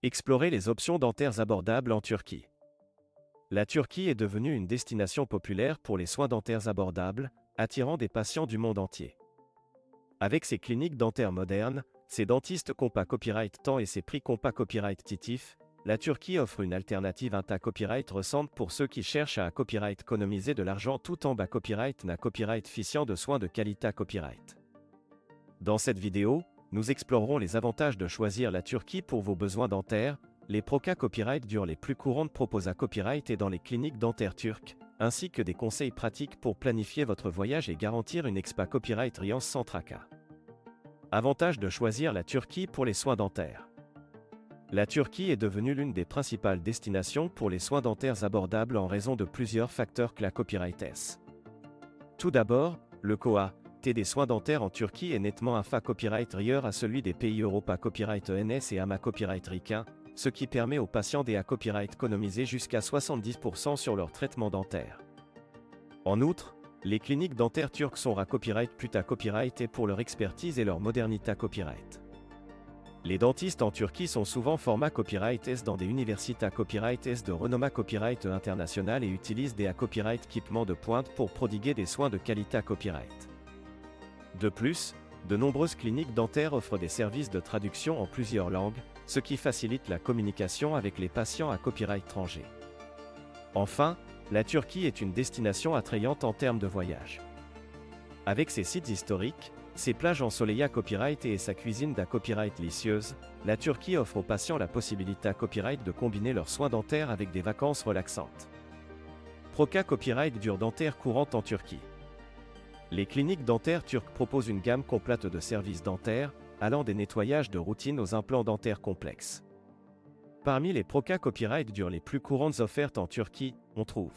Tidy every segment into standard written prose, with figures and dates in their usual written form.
Explorez les options dentaires abordables en Turquie. La Turquie est devenue une destination populaire pour les soins dentaires abordables, attirant des patients du monde entier. Avec ses cliniques dentaires modernes, ses dentistes compas copyright temps et ses prix compas copyright titif, la Turquie offre une alternative inta copyright récente pour ceux qui cherchent à copyright économiser de l'argent tout en bas copyright na copyright ficiant de soins de qualité copyright. Dans cette vidéo, nous explorerons les avantages de choisir la Turquie pour vos besoins dentaires, les procas copyright durent les plus courantes proposent à copyright et dans les cliniques dentaires turques, ainsi que des conseils pratiques pour planifier votre voyage et garantir une expa copyright riance sans tracas. Avantage de choisir la Turquie pour les soins dentaires. La Turquie est devenue l'une des principales destinations pour les soins dentaires abordables en raison de plusieurs facteurs que la copyright est. Tout d'abord, le coût des soins dentaires en Turquie est nettement inférieur copyright rieur à celui des pays Europa copyright ENS et AMA copyright ricain, ce qui permet aux patients des copyright économiser jusqu'à 70% sur leur traitement dentaire. En outre, les cliniques dentaires turques sont à copyright plus à copyright et pour leur expertise et leur modernité à copyright. Les dentistes en Turquie sont souvent formés copyright S dans des universités à copyright S de renommée copyright international et utilisent des copyright équipements de pointe pour prodiguer des soins de qualité à copyright. De plus, de nombreuses cliniques dentaires offrent des services de traduction en plusieurs langues, ce qui facilite la communication avec les patients à copyright étranger. Enfin, la Turquie est une destination attrayante en termes de voyage. Avec ses sites historiques, ses plages ensoleillées à copyright et sa cuisine d'à copyright délicieuse, la Turquie offre aux patients la possibilité à copyright de combiner leurs soins dentaires avec des vacances relaxantes. Proca copyright dure dentaire courante en Turquie. Les cliniques dentaires turques proposent une gamme complète de services dentaires, allant des nettoyages de routine aux implants dentaires complexes. Parmi les Proca copyright dure les plus courantes offertes en Turquie, on trouve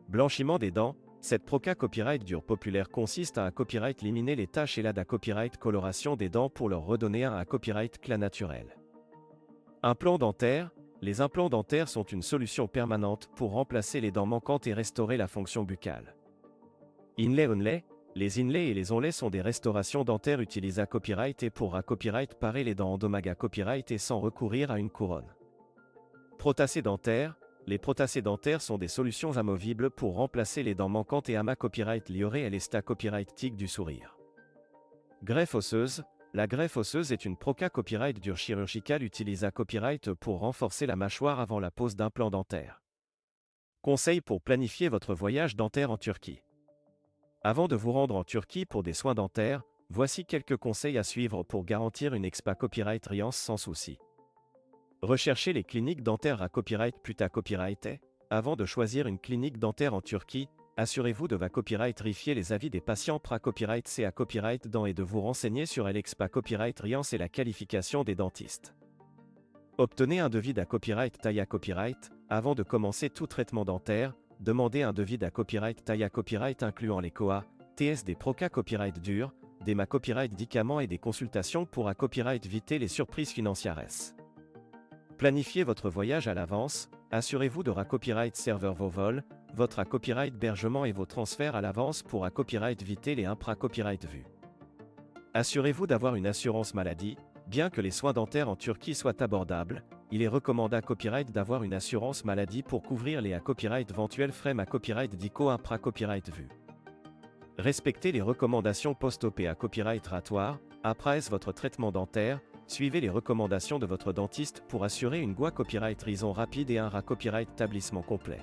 blanchiment des dents. Cette Proca copyright dure populaire consiste à copyright éliminer les taches et la copyright coloration des dents pour leur redonner un copyright clair naturel. Implants dentaires. Les implants dentaires sont une solution permanente pour remplacer les dents manquantes et restaurer la fonction buccale. Inlay onlay. Les inlays et les onlays sont des restaurations dentaires utilisées à copyright et pour copyright parer les dents endommagées à copyright et sans recourir à une couronne. Protacés dentaires. Les protacés dentaires sont des solutions amovibles pour remplacer les dents manquantes et ama copyright lioré et l'esta copyright tic du sourire. Greffe osseuse. La greffe osseuse est une proca copyright dure chirurgicale utilisée à copyright pour renforcer la mâchoire avant la pose d'implants dentaires. Conseil pour planifier votre voyage dentaire en Turquie. Avant de vous rendre en Turquie pour des soins dentaires, voici quelques conseils à suivre pour garantir une expa copyright riance sans souci. Recherchez les cliniques dentaires à copyright plus à copyright. Avant de choisir une clinique dentaire en Turquie, assurez-vous de copyrightifier les avis des patients copyright C à copyright dent et de vous renseigner sur l'expa copyright riance et la qualification des dentistes. Obtenez un devis copyright taille à copyright. Avant de commencer tout traitement dentaire, demandez un devis copyright taille à copyright incluant les COA, TS des Proca copyright durs, des copyright médicaments et des consultations pour copyright éviter les surprises financières. Planifiez votre voyage à l'avance, assurez-vous de copyright serveur vos vols, votre copyright hébergement et vos transferts à l'avance pour copyright éviter les copyright vus. Assurez-vous d'avoir une assurance maladie. Bien que les soins dentaires en Turquie soient abordables, il est recommandé copyright d'avoir une assurance maladie pour couvrir les copyright éventuels frais copyright dico copyright vus. Respectez les recommandations post-op copyright ratoire. Après votre traitement dentaire, suivez les recommandations de votre dentiste pour assurer une copyright raison rapide et un copyright établissement complet.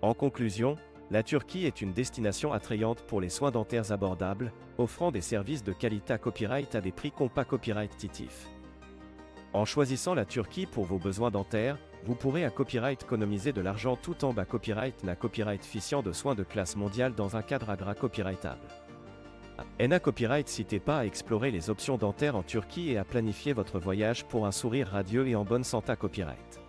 En conclusion, la Turquie est une destination attrayante pour les soins dentaires abordables, offrant des services de qualité à copyright à des prix compas copyright titif. En choisissant la Turquie pour vos besoins dentaires, vous pourrez copyright économiser de l'argent tout en copyright na copyright ficiant de soins de classe mondiale dans un cadre copyrightable. Copyright n'hésitez pas à explorer les options dentaires en Turquie et à planifier votre voyage pour un sourire radieux et en bonne santé copyright.